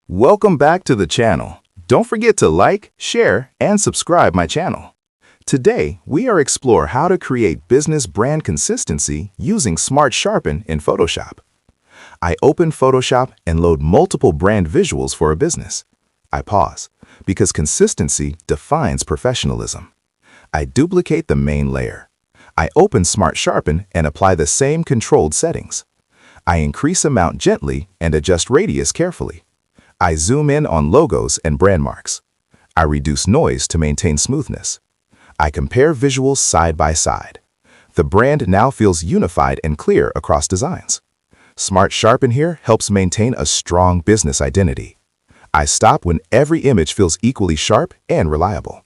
Welcome back to the channel. Don't forget to like, share, and subscribe my channel. Today, we are explore how to create business brand consistency using Smart Sharpen in Photoshop. I open Photoshop and load multiple brand visuals for a business. I pause, because consistency defines professionalism. I duplicate the main layer. I open Smart Sharpen and apply the same controlled settings. I increase amount gently and adjust radius carefully. I zoom in on logos and brand marks. I reduce noise to maintain smoothness. I compare visuals side by side. The brand now feels unified and clear across designs. Smart Sharpen here helps maintain a strong business identity. I stop when every image feels equally sharp and reliable.